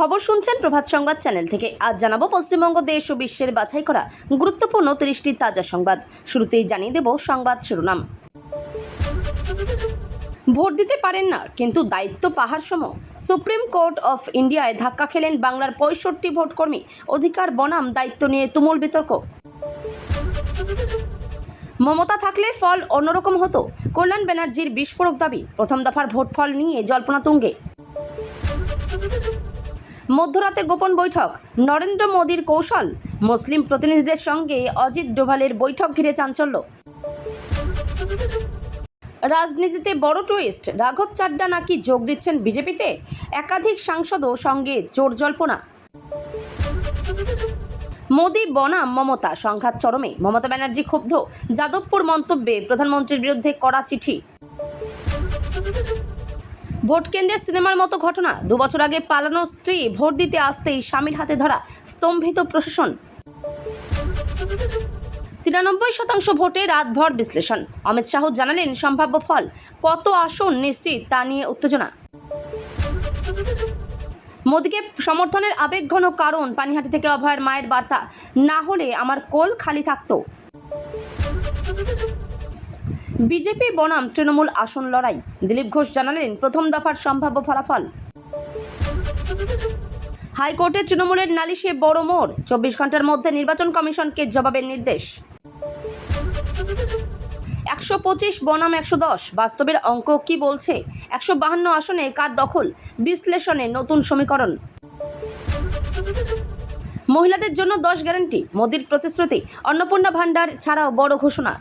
খবর শুনছেন প্রভাত সংবাদ চ্যানেল থেকে। আজ জানাবো পশ্চিমবঙ্গ দেশ ও বিশ্বের বাছাই করা গুরুত্বপূর্ণ 30টি তাজা সংবাদ। শুরুতেই জানিয়ে দেব সংবাদ শিরোনাম। ভোট দিতে পারেন না, কিন্তু দায়িত্ব পাহাড় সম। সুপ্রিম কোর্ট অফ ইন্ডিয়ায় ধাক্কা খেলেন বাংলার 65 ভোটকর্মী। অধিকার বনাম দায়িত্ব নিয়ে তুমুল বিতর্ক। মমতা থাকলে ফল অন্যরকম হতো, কল্যাণ ব্যানার্জির বিস্ফোরক দাবি। প্রথম দফার ভোট ফল নিয়ে জল্পনা তুঙ্গে। মধ্যরাতে গোপন বৈঠক, নরেন্দ্র মোদীর কৌশল। মুসলিম প্রতিনিধিদের সঙ্গে অজিত ডোভালের বৈঠক ঘিরে চাঞ্চল্য। রাজনীতিতে বড় টুইস্ট, রাঘব চাড্ডা নাকি যোগ দিচ্ছেন বিজেপিতে। একাধিক সাংসদও সঙ্গে জোর জল্পনা। মোদী বনাম মমতা, সংঘাত চরমে। মমতা ব্যানার্জি ক্ষুব্ধ, যাদবপুর মন্তব্যে প্রধানমন্ত্রীর বিরুদ্ধে কড়া চিঠি। ভোট কেন্দ্রে সিনেমার মতো ঘটনা, 2 বছর আগে পালানো স্ত্রী ভোট দিতে আসতেই স্বামীর হাতে ধরা, স্তম্ভিত প্রশাসন। 93% ভোটে রাতভর বিশ্লেষণ। অমিত শাহ জানালেন সম্ভাব্য ফল, কত আসন নিশ্চিত তা নিয়ে উত্তেজনা। মোদীকে সমর্থনের আবেগঘন কারণ, পানিহাটি থেকে অভয়ের মায়ের বার্তা, না হলে আমার কোল খালি থাকতো। বিজেপি বনাম তৃণমূল আসন লড়াই, দিলীপ ঘোষ জানালেন প্রথম দফার সম্ভাব্য ফলাফল। হাইকোর্টে তৃণমূলের নালিশে বড় মোড়, 24 ঘন্টার মধ্যে নির্বাচন কমিশনকে জবাবের নির্দেশ। 125 বনাম 110, বাস্তবের অঙ্ক কি বলছে? 152 আসনে কার দখল? বিশ্লেষণে নতুন সমীকরণ। মহিলাদের জন্য 10 গ্যারান্টি, মোদীর প্রতিশ্রুতি। অন্নপূর্ণা ভান্ডার ছাড়াও বড় ঘোষণা।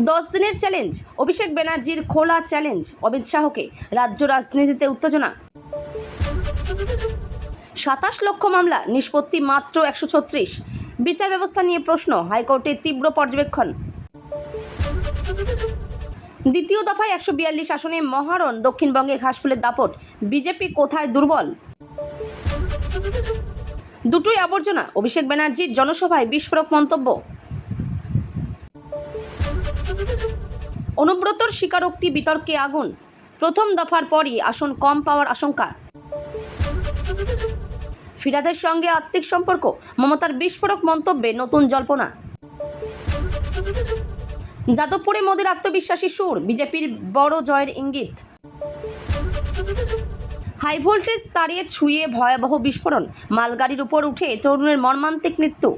10 দিনের চ্যালেঞ্জ, অভিষেক ব্যানার্জির খোলা চ্যালেঞ্জ অমিত শাহকে। রাজ্য রাজনীতিতে উত্তেজনা। 27 লক্ষ মামলা, নিষ্পত্তি মাত্র 136। বিচার ব্যবস্থা নিয়ে প্রশ্ন, হাইকোর্টে তীব্র পর্যবেক্ষণ। দ্বিতীয় দফায় 142 আসনে মহারণ, দক্ষিণবঙ্গে ঘাসফুলের দাপট। বিজেপি কোথায় দুর্বল? দুটোই আবর্জনা, অভিষেক ব্যানার্জির জনসভায় বিস্ফোরক মন্তব্য। অনুব্রতর স্বীকারোক্তি বিতর্কে আগুন, প্রথম দফার পরই আসন কম পাওয়ার আশঙ্কা। ফিরাদের সঙ্গে আত্মিক সম্পর্ক, মমতার বিস্ফোরক মন্তব্যে নতুন জল্পনা। যাদবপুরে মোদীর আত্মবিশ্বাসী সুর, বিজেপির বড় জয়ের ইঙ্গিত। হাই ভোল্টেজ তাড়িয়ে ছুঁয়ে ভয়াবহ বিস্ফোরণ, মালগাড়ির উপর উঠে তরুণের মর্মান্তিক মৃত্যু।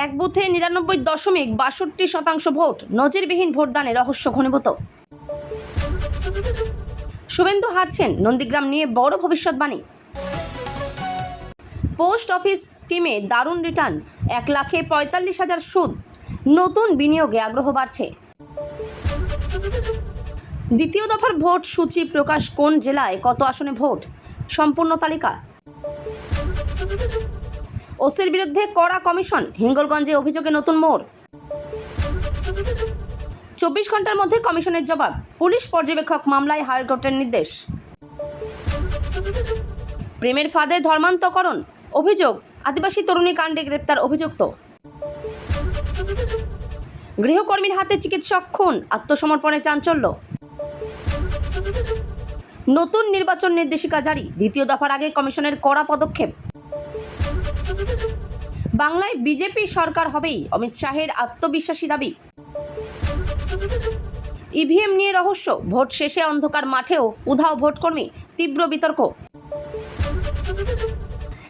এক বুথে 99.62% ভোট, নজিরবিহীন ভোটদানে রহস্য ঘনীভূত। শুভেন্দু হারছেন, নন্দীগ্রাম নিয়ে বড় ভবিষ্যৎবাণী। পোস্ট অফিস স্কিমে দারুণ রিটার্ন, 1,45,000 সুদ। নতুন বিনিয়োগে আগ্রহ বাড়ছে। দ্বিতীয় দফার ভোট সূচি প্রকাশ, কোন জেলায় কত আসনে ভোট, সম্পূর্ণ তালিকা। ওসির বিরুদ্ধে কড়া কমিশন, হিঙ্গলগঞ্জে অভিযোগে নতুন মোড়। 24 ঘন্টার মধ্যে কমিশনের জবাব, পুলিশ পর্যবেক্ষক মামলায় হাইকোর্টের নির্দেশ। প্রেমের ফাঁদে ধর্মান্তকরণ অভিযোগ, আদিবাসী তরুণী কাণ্ডে গ্রেপ্তার অভিযুক্ত। গৃহকর্মীর হাতে চিকিৎসক খুন, আত্মসমর্পণে চাঞ্চল্য। নতুন নির্বাচন নির্দেশিকা জারি, দ্বিতীয় দফার আগে কমিশনের কড়া পদক্ষেপ। বাংলায় বিজেপি সরকার হবেই, অমিত শাহের আত্মবিশ্বাসী দাবি। ইভিএম নিয়ে রহস্য, ভোট শেষে অন্ধকার মাঠেও উধাও ভোটকর্মী, তীব্র বিতর্ক।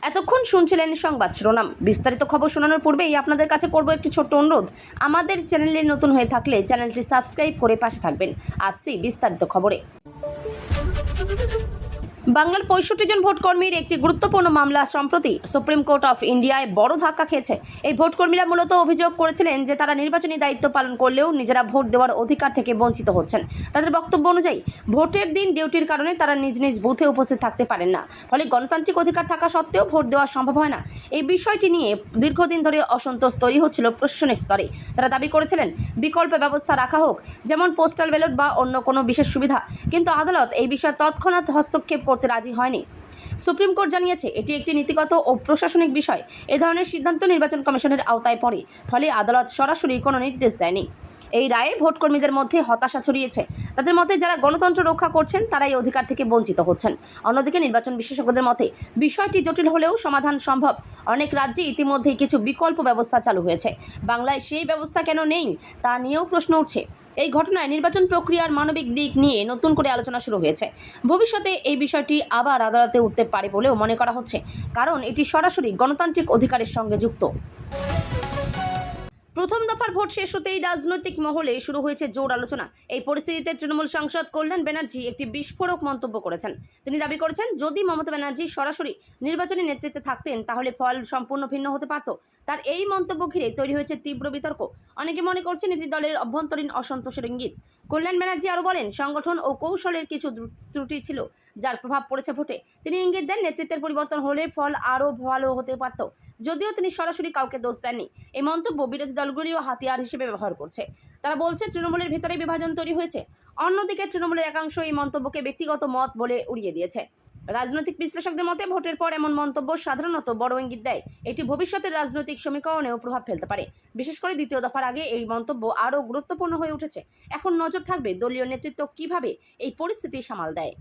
এতক্ষণ শুনছিলেন সংবাদ শিরোনাম। বিস্তারিত খবর শোনানোর পূর্বেই আপনাদের কাছে করব একটি ছোট্ট অনুরোধ, আমাদের চ্যানেলে নতুন হয়ে থাকলে চ্যানেলটি সাবস্ক্রাইব করে পাশে থাকবেন। আসছি বিস্তারিত খবরে। বাংলার 65 জন ভোটকর্মীর একটি গুরুত্বপূর্ণ মামলা সম্প্রতি সুপ্রিম কোর্ট অফ ইন্ডিয়ায় বড় ধাক্কা খেয়েছে। এই ভোটকর্মীরা মূলত অভিযোগ করেছিলেন যে তারা নির্বাচনী দায়িত্ব পালন করলেও নিজেরা ভোট দেওয়ার অধিকার থেকে বঞ্চিত হচ্ছেন। তাদের বক্তব্য অনুযায়ী ভোটের দিন ডিউটির কারণে তারা নিজ নিজ বুথে উপস্থিত থাকতে পারেন না, ফলে গণতান্ত্রিক অধিকার থাকা সত্ত্বেও ভোট দেওয়া সম্ভব হয় না। এই বিষয়টি নিয়ে দীর্ঘদিন ধরে অসন্তোষ তৈরি হচ্ছিল প্রশাসনিক স্তরে। তারা দাবি করেছিলেন বিকল্প ব্যবস্থা রাখা হোক, যেমন পোস্টাল ব্যালট বা অন্য কোনো বিশেষ সুবিধা, কিন্তু আদালত এই বিষয়ে তৎক্ষণাৎ হস্তক্ষেপ করতে রাজি হয়নি। সুপ্রিম কোর্ট জানিয়েছে এটি একটি নীতিগত ও প্রশাসনিক বিষয়। এ ধরনের সিদ্ধান্ত নির্বাচন কমিশনের আওতায় পড়ে, ফলে আদালত সরাসরি কোনো নির্দেশ দেয়নি। এই রায়ে ভোটকর্মীদের মধ্যে হতাশা ছড়িয়েছে। তাদের মতে যারা গণতন্ত্র রক্ষা করছেন তারাই অধিকার থেকে বঞ্চিত হচ্ছেন। অন্যদিকে নির্বাচন বিশেষজ্ঞদের মতে বিষয়টি জটিল হলেও সমাধান সম্ভব। অনেক রাজ্যে ইতিমধ্যেই কিছু বিকল্প ব্যবস্থা চালু হয়েছে। বাংলায় সেই ব্যবস্থা কেন নেই তা নিয়েও প্রশ্ন উঠছে। এই ঘটনায় নির্বাচন প্রক্রিয়ার মানবিক দিক নিয়ে নতুন করে আলোচনা শুরু হয়েছে। ভবিষ্যতে এই বিষয়টি আবার আদালতে উঠতে পারে বলেও মনে করা হচ্ছে, কারণ এটি সরাসরি গণতান্ত্রিক অধিকারের সঙ্গে যুক্ত। প্রথম দফার ভোট শেষ হতেই রাজনৈতিক মহলে শুরু হয়েছে জোর আলোচনা। এই পরিস্থিতিতে তৃণমূল সাংসদ কল্যাণ ব্যানার্জি একটি বিস্ফোরক মন্তব্য করেছেন। তিনি দাবি করেছেন, যদি মমতা ব্যানার্জি সরাসরি নির্বাচনী নেতৃত্বে থাকতেন তাহলে ফল সম্পূর্ণ ভিন্ন হতে পারত। তার এই মন্তব্য ঘিরে তৈরি হয়েছে তীব্র বিতর্ক। অনেকে মনে করছেন এটি দলের অভ্যন্তরীণ অসন্তোষের ইঙ্গিত। কল্যাণ ব্যানার্জি আরও বলেন, সংগঠন ও কৌশলের কিছু ত্রুটি ছিল যার প্রভাব পড়েছে ভোটে। তিনি ইঙ্গিত দেন, নেতৃত্বের পরিবর্তন হলে ফল আরও ভালো হতে পারত, যদিও তিনি সরাসরি কাউকে দোষ দেননি। এই মন্তব্য বিরোধী দলগুলিও হাতিয়ার হিসেবে ব্যবহার করছে। তারা বলছে তৃণমূলের ভেতরে বিভাজন তৈরি হয়েছে। অন্যদিকে তৃণমূলের একাংশ এই মন্তব্যকে ব্যক্তিগত মত বলে উড়িয়ে দিয়েছে। রাজনৈতিক বিশ্লেষকদের মতে ভোটের পর এমন মন্তব্য সাধারণত বড় ইঙ্গিত দেয়। এটি ভবিষ্যতের রাজনৈতিক সমীকরণেও প্রভাব ফেলতে পারে। বিশেষ করে দ্বিতীয় দফার আগে এই মন্তব্য আরও গুরুত্বপূর্ণ হয়ে উঠেছে। এখন নজর থাকবে দলীয় নেতৃত্ব কিভাবে এই পরিস্থিতি সামাল দেয়।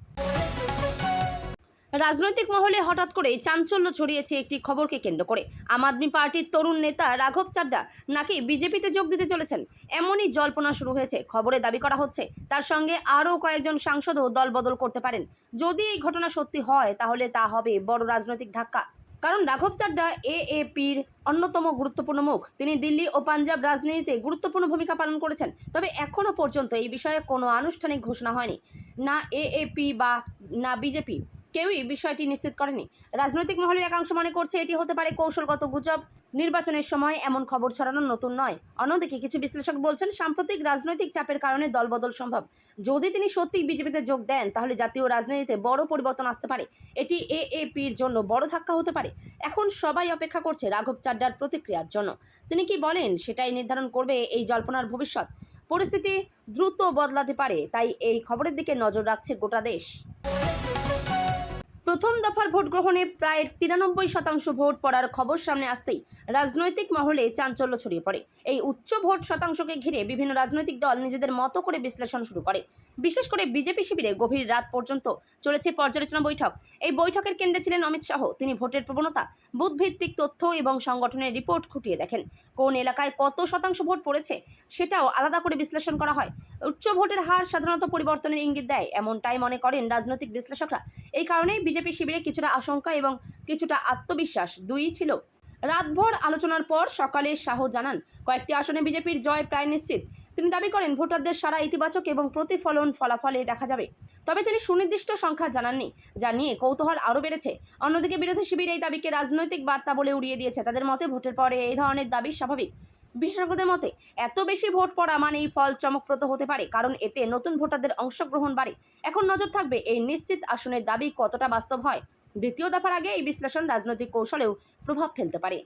রাজনৈতিক মহলে হঠাৎ করে চাঞ্চল্য ছড়িয়েছে একটি খবরকে কেন্দ্র করে। আম আদমি পার্টির তরুণ নেতা রাঘব চাড্ডা নাকি বিজেপিতে যোগ দিতে চলেছেন, এমনই জল্পনা শুরু হয়েছে। খবরে দাবি করা হচ্ছে তার সঙ্গে আরও কয়েকজন সাংসদও দল বদল করতে পারেন। যদি এই ঘটনা সত্যি হয় তাহলে তা হবে বড় রাজনৈতিক ধাক্কা। কারণ রাঘব চাড্ডা এএপির অন্যতম গুরুত্বপূর্ণ মুখ। তিনি দিল্লি ও পাঞ্জাব রাজনীতিতে গুরুত্বপূর্ণ ভূমিকা পালন করেছেন। তবে এখনও পর্যন্ত এই বিষয়ে কোনো আনুষ্ঠানিক ঘোষণা হয়নি। না এএপি বা না বিজেপি কেউই বিষয়টি নিশ্চিত করেনি। রাজনৈতিক মহলের একাংশ মনে করছে এটি হতে পারে কৌশলগত গুজব। নির্বাচনের সময় এমন খবর ছড়ানো নতুন নয়। অন্যদিকে কিছু বিশ্লেষক বলছেন, সাম্প্রতিক রাজনৈতিক চাপের কারণে দলবদল সম্ভব। যদি তিনি সত্যিই বিজেপিতে যোগ দেন তাহলে জাতীয় রাজনীতিতে বড় পরিবর্তন আসতে পারে। এটি এএপির জন্য বড় ধাক্কা হতে পারে। এখন সবাই অপেক্ষা করছে রাঘব চাড্ডার প্রতিক্রিয়ার জন্য। তিনি কি বলেন সেটাই নির্ধারণ করবে এই জল্পনার ভবিষ্যৎ। পরিস্থিতি দ্রুত বদলাতে পারে, তাই এই খবরের দিকে নজর রাখছে গোটা দেশ। প্রথম দফার ভোট গ্রহণে প্রায় 93% ভোট পড়ার খবর সামনে আসতেই রাজনৈতিক মহলে চাঞ্চল্য ছড়িয়ে পড়ে। এই উচ্চ ভোট শতাংশকে ঘিরে বিভিন্ন রাজনৈতিক দল নিজেদের মতো করে বিশ্লেষণ শুরু করে। বিশেষ করে বিজেপি শিবিরে গভীর রাত পর্যন্ত চলেছে পর্যালোচনা বৈঠক। এই বৈঠকের কেন্দ্রে ছিলেন অমিত শাহ। তিনি ভোটের প্রবণতা, বুথভিত্তিক তথ্য এবং সংগঠনের রিপোর্ট খুঁটিয়ে দেখেন। কোন এলাকায় কত শতাংশ ভোট পড়েছে সেটাও আলাদা করে বিশ্লেষণ করা হয়। উচ্চ ভোটের হার সাধারণত পরিবর্তনের ইঙ্গিত দেয়, এমনটাই মনে করেন রাজনৈতিক বিশ্লেষকরা। এই কারণেই বিজেপি শিবিরে কিছুটা আশঙ্কা এবং কিছুটা আত্মবিশ্বাস দুইই ছিল। রাতভর আলোচনার পর সকালে শাহ জানান, কয়েকটি আসনে বিজেপির জয় প্রায় নিশ্চিত। তিনি দাবি করেন ভোটারদের সারা ইতিবাচক এবং প্রতিফলন ফলাফলে দেখা যাবে। তবে তিনি সুনির্দিষ্ট সংখ্যা জানাননি, যা নিয়ে কৌতূহল আরও বেড়েছে। অন্যদিকে বিরোধী শিবির এই দাবিকে রাজনৈতিক বার্তা বলে উড়িয়ে দিয়েছে। তাদের মতে ভোটের পরে এই ধরনের দাবি স্বাভাবিক। বিশেষজ্ঞদের মতে এত বেশি ভোট পড়া মানেই ফল চমকপ্রদ হতে পারে, কারণ এতে নতুন ভোটারদের অংশগ্রহণ বাড়ে। এখন নজর থাকবে এই নিশ্চিত আসনের দাবি কতটা বাস্তব হয়। দ্বিতীয় দফার আগে এই বিশ্লেষণ রাজনৈতিক কৌশলেও প্রভাব ফেলতে পারে।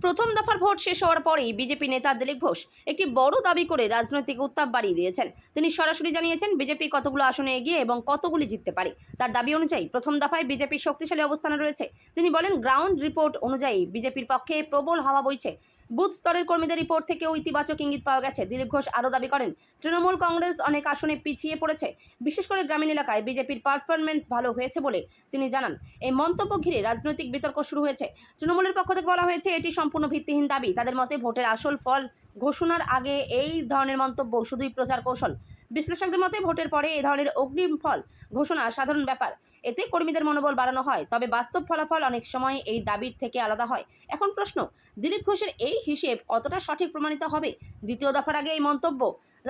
প্রথম দফার ভোট শেষ হওয়ার পরেই বিজেপি নেতা দিলীপ ঘোষ একটি বড় দাবি করে রাজনৈতিক উত্তাপ বাড়িয়ে দিয়েছেন। তিনি সরাসরি জানিয়েছেন বিজেপি কতগুলো আসনে এগিয়ে এবং কতগুলি জিততে পারে। তার দাবি অনুযায়ী প্রথম দফায় বিজেপির শক্তিশালী অবস্থানে রয়েছে। তিনি বলেন, গ্রাউন্ড রিপোর্ট অনুযায়ী বিজেপির পক্ষে প্রবল হাওয়া বইছে। বুথ স্তরের কর্মীদের রিপোর্ট থেকেও ইতিবাচক ইঙ্গিত পাওয়া গেছে। দিলীপ ঘোষ আরও দাবি করেন, তৃণমূল কংগ্রেস অনেক আসনে পিছিয়ে পড়েছে। বিশেষ করে গ্রামীণ এলাকায় বিজেপির পারফরমেন্স ভালো হয়েছে বলে তিনি জানান। এই মন্তব্য ঘিরে রাজনৈতিক বিতর্ক শুরু হয়েছে। তৃণমূলের পক্ষ থেকে বলা হয়েছে এটি সম্পূর্ণ ভিত্তিহীন দাবি। তাদের মতে ভোটের আসল ফল ঘোষণার আগে এই ধরনের মন্তব্য শুধুই প্রচার কৌশল। বিশ্লেষকদের মতে ভোটের পরে এই ধরনের অগ্রিম ফল ঘোষণা সাধারণ ব্যাপার। এতে কর্মীদের মনোবল বাড়ানো হয়, তবে বাস্তব ফলাফল অনেক সময় এই দাবির থেকে আলাদা হয়। এখন প্রশ্ন, দিলীপ ঘোষের এই হিসেব কতটা সঠিক প্রমাণিত হবে। দ্বিতীয় দফার আগে এই মন্তব্য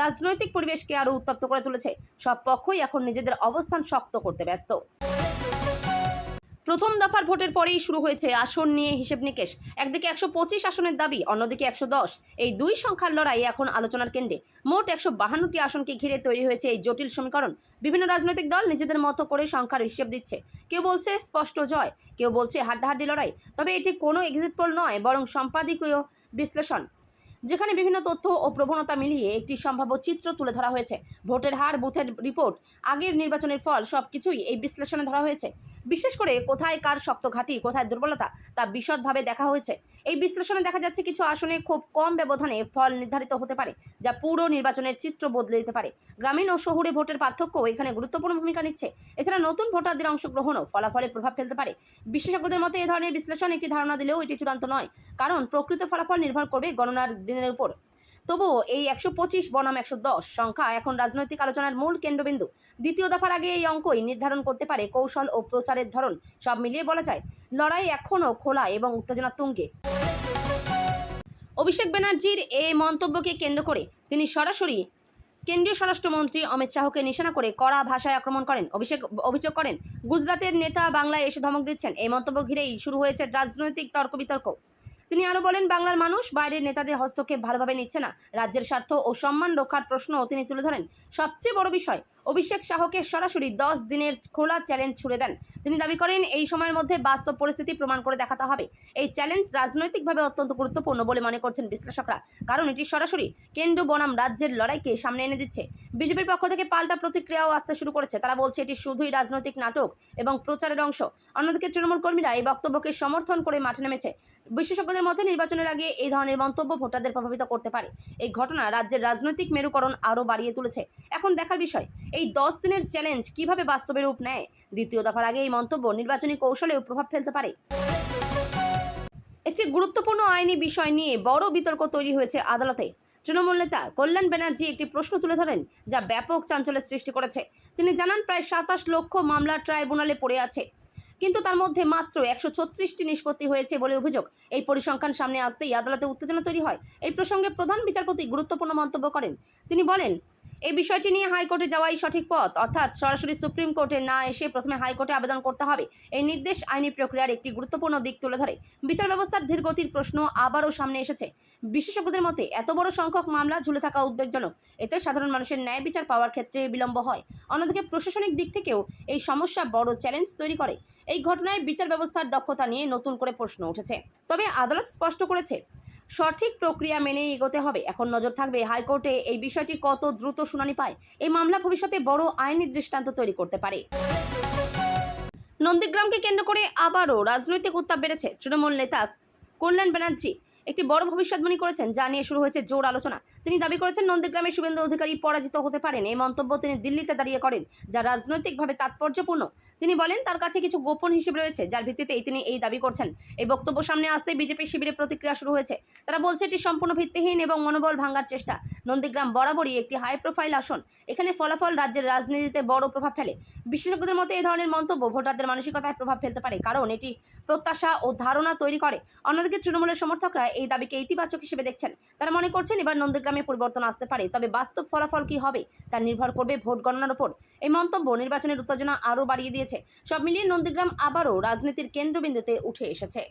রাজনৈতিক পরিবেশকে আরও উত্তপ্ত করে তুলেছে। সব পক্ষই এখন নিজেদের অবস্থান শক্ত করতে ব্যস্ত। প্রথম দফার ভোটের পরেই শুরু হয়েছে আসন নিয়ে হিসেব নিকেশ। একদিকে 125 আসনের দাবি, অন্যদিকে 110। এই দুই সংখ্যার লড়াই এখন আলোচনার কেন্দ্রে। মোট 152টি আসনকে ঘিরে তৈরি হয়েছে এই জটিল সমীকরণ। বিভিন্ন রাজনৈতিক দল নিজেদের মতো করে সংখ্যার হিসেব দিচ্ছে। কেউ বলছে স্পষ্ট জয়, কেউ বলছে হাড্ডাহাড্ডি লড়াই। তবে এটি কোনো এক্সিট পোল নয়, বরং সম্পাদকীয় বিশ্লেষণ। যেখানে বিভিন্ন তথ্য ও প্রবণতা মিলিয়ে একটি সম্ভাব্য চিত্র তুলে ধরা হয়েছে। ভোটের হার, বুথের রিপোর্ট, আগের নির্বাচনের ফল সবকিছুই এই বিশ্লেষণে ধরা হয়েছে। বিশেষ করে কোথায় কার শক্ত ঘাঁটি, কোথায় দুর্বলতা তা বিশদভাবে দেখা হয়েছে। এই বিশ্লেষণে দেখা যাচ্ছে কিছু আসনে খুব কম ব্যবধানে ফল নির্ধারিত হতে পারে, যা পুরো নির্বাচনের চিত্র বদলে দিতে পারে। গ্রামীণ ও শহুরে ভোটের পার্থক্য এখানে গুরুত্বপূর্ণ ভূমিকা নিচ্ছে। এছাড়া নতুন ভোটারদের অংশগ্রহণও ফলাফলে প্রভাব ফেলতে পারে। বিশেষজ্ঞদের মতে এই ধরনের বিশ্লেষণ একটি ধারণা দিলেও এটি চূড়ান্ত নয়, কারণ প্রকৃত ফলাফল নির্ভর করবে গণনার দিনের উপর। তবুও এই 125 বনাম 110 সংখ্যা এখন রাজনৈতিক আলোচনার মূল কেন্দ্রবিন্দু। দ্বিতীয় দফার আগে এই অঙ্কই নির্ধারণ করতে পারে কৌশল ও প্রচারের ধরন। সব মিলিয়ে বলা যায় লড়াই এখনও খোলা এবং উত্তেজনা তুঙ্গে। অভিষেক ব্যানার্জির এই মন্তব্যকে কেন্দ্র করে তিনি সরাসরি কেন্দ্রীয় স্বরাষ্ট্রমন্ত্রী অমিত শাহকে নিশানা করে কড়া ভাষায় আক্রমণ করেন। অভিযোগ করেন গুজরাতের নেতা বাংলায় এসে ধমক দিচ্ছেন। এই মন্তব্য ঘিরেই শুরু হয়েছে রাজনৈতিক তর্ক বিতর্ক। তিনি আরও বলেন, বাংলার মানুষ বাইরের নেতাদের হস্তক্ষেপ ভালোভাবে নিচ্ছে না। রাজ্যের স্বার্থ ও সম্মান রক্ষার প্রশ্নও তিনি তুলে ধরেন। সবচেয়ে বড় বিষয়, অভিষেক শাহকে সরাসরি 10 দিনের খোলা চ্যালেঞ্জ ছুড়ে দেন। তিনি দাবি করেন এই সময়ের মধ্যে বাস্তব পরিস্থিতি প্রমাণ করে দেখাতে হবে। এই চ্যালেঞ্জ রাজনৈতিকভাবে অত্যন্ত গুরুত্বপূর্ণ বলে মনে করছেন বিশ্লেষকরা, কারণ এটি সরাসরি কেন্দ্র বনাম রাজ্যের লড়াইকে সামনে এনে দিচ্ছে। বিজেপির পক্ষ থেকে পাল্টা প্রতিক্রিয়াও আসতে শুরু করেছে। তারা বলছে এটি শুধুই রাজনৈতিক নাটক এবং প্রচারের অংশ। অন্যদিকে তৃণমূল কর্মীরা এই বক্তব্যকে সমর্থন করে মাঠে নেমেছে। বিশেষজ্ঞদের মতে নির্বাচনের আগে এই ধরনের মন্তব্য ভোটারদের প্রভাবিত করতে পারে। এই ঘটনা রাজ্যের রাজনৈতিক মেরুকরণ আরও বাড়িয়ে তুলেছে। এখন দেখার বিষয়, এই 10 দিনের চ্যালেঞ্জ কিভাবে বাস্তবে রূপ নেয়। দ্বিতীয় দফার আগে এই মন্তব্য নির্বাচনী কৌশলেও প্রভাব ফেলতে পারে। একটি গুরুত্বপূর্ণ আইনি বিষয় নিয়ে বড় বিতর্ক তৈরি হয়েছে আদালতে। তৃণমূল নেতা কল্যাণ ব্যানার্জি একটি প্রশ্ন তুলে ধরেন, যা ব্যাপক চাঞ্চল্যের সৃষ্টি করেছে। তিনি জানান, প্রায় 27 লক্ষ মামলা ট্রাইব্যুনালে পড়ে আছে, কিন্তু তার মধ্যে মাত্র 136টি নিষ্পত্তি হয়েছে বলে অভিযোগ। এই পরিসংখ্যান সামনে আসতেই আদালতে উত্তেজনা তৈরি হয়। এই প্রসঙ্গে প্রধান বিচারপতি গুরুত্বপূর্ণ মন্তব্য করেন। তিনি বলেন, এই বিষয়টি নিয়ে হাইকোর্টে যাওয়াই সঠিক পথ, অর্থাৎ সরাসরি সুপ্রিম কোর্টে না এসে প্রথমে হাইকোর্টে আবেদন করতে হবে। এই নির্দেশ আইনি প্রক্রিয়ার একটি গুরুত্বপূর্ণ দিক তুলে ধরে। বিচার ব্যবস্থার ধীরগতির প্রশ্ন আবারও সামনে এসেছে। বিশেষজ্ঞদের মতে এত বড় সংখ্যক মামলা ঝুলে থাকা উদ্বেগজনক। এতে সাধারণ মানুষের ন্যায় বিচার পাওয়ার ক্ষেত্রে বিলম্ব হয়। অন্যদিকে প্রশাসনিক দিক থেকেও এই সমস্যা বড় চ্যালেঞ্জ তৈরি করে। এই ঘটনায় বিচার ব্যবস্থার দক্ষতা নিয়ে নতুন করে প্রশ্ন উঠেছে। তবে আদালত স্পষ্ট করেছে, সঠিক প্রক্রিয়া মেনেই এগোতে হবে। এখন নজর থাকবে হাইকোর্টে এই বিষয়টি কত দ্রুত শুনানি পায়। এই মামলা ভবিষ্যতে বড় আইনি দৃষ্টান্ত তৈরি করতে পারে। নন্দীগ্রামকে কেন্দ্র করে আবারও রাজনৈতিক উত্তাপ বেড়েছে। তৃণমূল নেতা কল্যাণ ব্যানার্জি একটি বড় ভবিষ্যৎবাণী করেছেন, যা নিয়ে শুরু হয়েছে জোর আলোচনা। তিনি দাবি করেছেন নন্দীগ্রামে শুভেন্দু অধিকারী পরাজিত হতে পারেন। এই মন্তব্য তিনি দিল্লিতে দাঁড়িয়ে করেন, যা রাজনৈতিকভাবে তাৎপর্যপূর্ণ। তিনি বলেন তার কাছে কিছু গোপন হিসেব রয়েছে, যার ভিত্তিতেই তিনি এই দাবি করছেন। এই বক্তব্য সামনে আসতে বিজেপি শিবিরে প্রতিক্রিয়া শুরু হয়েছে। তারা বলছে এটি সম্পূর্ণ ভিত্তিহীন এবং মনোবল ভাঙার চেষ্টা। নন্দীগ্রাম বরাবরই একটি হাই প্রোফাইল আসন। এখানে ফলাফল রাজ্যের রাজনীতিতে বড় প্রভাব ফেলে। বিশেষজ্ঞদের মতে এই ধরনের মন্তব্য ভোটারদের মানসিকতায় প্রভাব ফেলতে পারে, কারণ এটি প্রত্যাশা ও ধারণা তৈরি করে। অন্যদিকে তৃণমূলের সমর্থকরা এই দাবিকে ইতিবাচক হিসেবে দেখছেন। তারা মনে করছেন এবার নন্দীগ্রামে পরিবর্তন আসতে পারে, তবে বাস্তব ফলাফল কি হবে তা নির্ভর করবে ভোট গণনার উপর। এই মন্তব্য নির্বাচনের উত্তেজনা আরও বাড়িয়ে দিয়েছে। সব মিলিয়ে নন্দীগ্রাম আবারও রাজনীতির কেন্দ্রবিন্দুতে উঠে এসেছে।